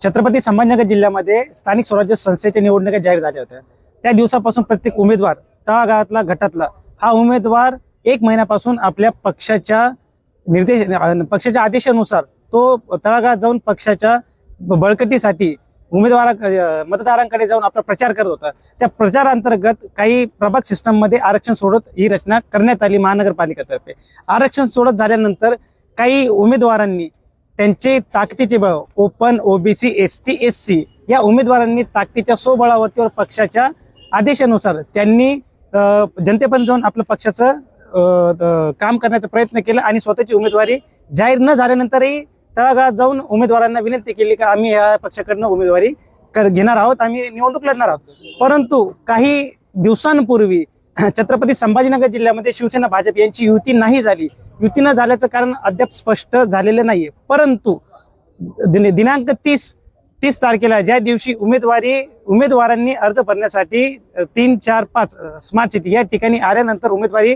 छत्रपती संभाजीनगर जिल्ह्यामध्ये स्थानिक स्वराज्य संस्थेच्या निवडणुका जाहीर झाल्या होत्या। त्या दिवसापासून प्रत्येक उमेदवार तळागाळातला गटातला हा उमेदवार एक महिन्यापासून आपल्या पक्षाच्या पक्षाच्या आदेशानुसार तो तळागाळात जाऊन पक्षाच्या बळकटीसाठी मतदारांकडे जाऊन आपला प्रचार करत होता। त्या प्रचारांतर्गत काही प्रभाग सिस्टम मध्ये आरक्षण सोडत ही रचना करण्यात आली महानगरपालिकेतर्फे। आरक्षण सोडत झाल्यानंतर काही उमेदवारांनी त्यांचे ताकदीचे बळ ओपन, ओबीसी, एसटी, एससी या उमेदवारांनी ताकदीच्या स्वबळावरती पक्षाच्या आदेशानुसार त्यांनी जनतेपर्यंत जाऊन आपल्या पक्षाचं काम करण्याचा प्रयत्न केला आणि स्वतःची उमेदवारी जाहीर न झाल्यानंतरही तळागाळात जाऊन उमेदवारांना विनंती केली की आम्ही या पक्षाकडनं उमेदवारी घेणार आहोत, आम्ही निवडणूक लढणार आहोत। परंतु काही दिवसांपूर्वी छत्रपती संभाजीनगर जिल्ह्यामध्ये शिवसेना भाजप यांची युती नाही झाली। युती न झाल्याचं कारण अद्याप स्पष्ट झालेलं नाहीये। परंतु दिनांक 30 तारखेला ज्या दिवशी उमेदवारांनी अर्ज भरण्यासाठी 3, 4, 5 स्मार्ट सिटी या ठिकाणी आल्यानंतर उमेदवारी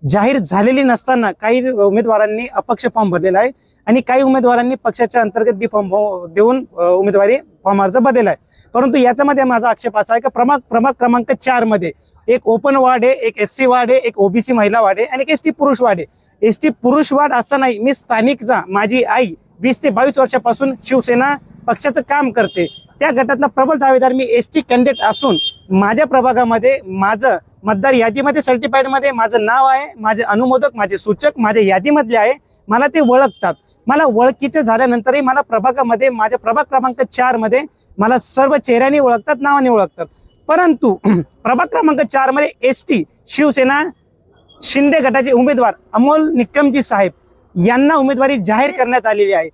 जाहीर झालेली नसताना काही उमेदवारांनी अपक्ष फॉर्म भरलेला आहे आणि काही उमेदवारांनी पक्षाच्या अंतर्गत बी फॉर्म देऊन उमेदवारी फॉर्म अर्ज भरलेला आहे। परंतु याच्यामध्ये माझा आक्षेप असा आहे की प्रभाग क्रमांक 4 मध्ये एक ओपन वार्ड आहे, एक एससी वार्ड आहे, एक ओबीसी महिला वार्ड आहे आणि एक एसटी पुरुष वार्ड आहे। एसटी पुरुष वार्ड असतानाही मी स्थानिकचा माझी आई 20 ते 22 वर्षापासून शिवसेना पक्षाचं काम करते। त्या गटातला प्रबल दावेदार मी एसटी कॅन्डिडेट असून माझ्या प्रभागामध्ये माझं मतदार यादीमध्ये सर्टिफाईड मध्ये माझं नाव आहे, माझे अनुमोदक, माझे सूचक माझ्या यादीमधले आहे, मला ते ओळखतात। मला ओळखीचे झाल्यानंतरही मला प्रभागामध्ये माझ्या प्रभाग क्रमांक 4 मध्ये मला सर्व चेहऱ्याने ओळखतात, नावाने ओळखतात। परंतु प्रभाग क्रमांक 4 मध्ये एसटी शिवसेना शिंदे गटाचे उमेदवार अमोल निकमजी साहेब यांना उमेदवारी जाहीर करण्यात आलेली आहे।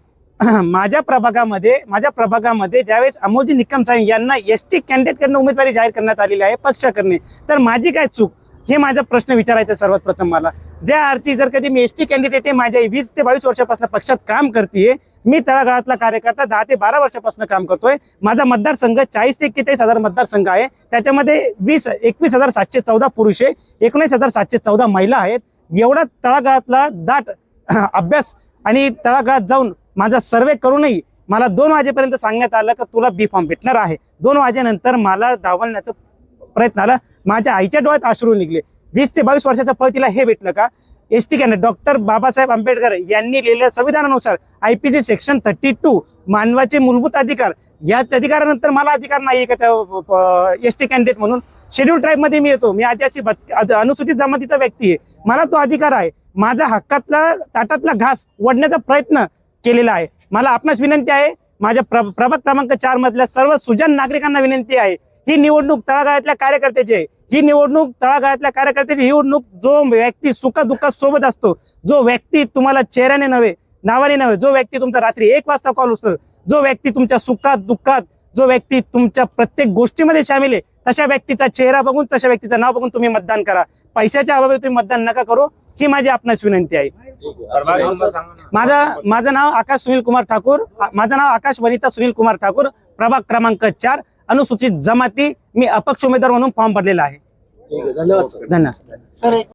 माझ्या प्रभागामध्ये ज्यावेळेस अमोलजी निकम साहेब यांना एसटी कॅन्डिडेट कडनं उमेदवारी जाहीर करण्यात आलेली आहे पक्षाकडे, तर माझी काय चूक हे माझा प्रश्न विचारायचा सर्वात प्रथम मला। ज्या अर्थी जर कधी मी एसटी कॅन्डिडेट आहे, माझ्या 20 ते 22 वर्षापासून पक्षात काम करतेय, मी तळागाळातला कार्यकर्ता 10 ते 12 वर्षापासून काम करतोय। माझा मतदारसंघ 40 ते 41 हजार मतदारसंघ आहे, त्याच्यामध्ये 21,714 पुरुष आहे, 19,714 महिला आहेत। एवढा तळागाळातला दाट अभ्यास आणि तळागाळात जाऊन माझा सर्वे करूनही मला 2 वाजेपर्यंत सांगण्यात आलं की तुला बी फॉर्म भेटणार आहे। 2 वाजेनंतर मला धावण्याचा प्रयत्न आला, माझ्या आईच्या डोळ्यात अश्रू निघले। 20 ते 22 वर्षाच्या पळ तिला हे भेटलं का? ST candidate doctor Babasaheb Ambedkar यांनी लिहिलेल्या संविधानानुसार IPC सेक्शन 32 मानवाचे मूलभूत अधिकार, या अधिकारानंतर मला अधिकार नाही का त्या एसटी कॅन्डिडेट म्हणून? शेड्यूल ट्राईब मध्ये मी येतो, मी आदिवासी अनुसूचित जमातीचा व्यक्ती आहे, मला तो अधिकार आहे। माझा हक्कातला ताटातला घास वडण्याचा प्रयत्न केलेला आहे। मला आपणास विनंती आहे, माझ्या प्रभाग क्रमांक 4 मधल्या सर्व सुजाण नागरिकांना विनंती आहे, ही निवडणूक तळागाळातल्या कार्यकर्त्याची आहे। ही निवडणूक तळागाळातल्या कार्यकर्त्याची निवडणूक जो व्यक्ती सुखदुःखात सोबत असतो, जो व्यक्ती तुम्हाला चेहऱ्याने नव्हे नावाने नव्हे, जो व्यक्ती तुमचा रात्री 1 वाजता कॉल उचलतो, जो व्यक्ती तुमच्या सुखात दुःखात, जो व्यक्ती तुमच्या प्रत्येक गोष्टीमध्ये सामील आहे, तशा व्यक्तीचा चेहरा बघून, तशा व्यक्तीचं नाव बघून तुम्ही मतदान करा। पैशाच्या अभावी तुम्ही मतदान नका करू, ही माझी आपणास विनंती आहे। माझं नाव आकाश सुनील कुमार ठाकूर, माझं नाव आकाश वनिता सुनील कुमार ठाकूर, प्रभाग क्रमांक 4 अनुसूचित जमाती, मी अपक्ष उमेदवार म्हणून फॉर्म भरलेला आहे। धन्यवाद।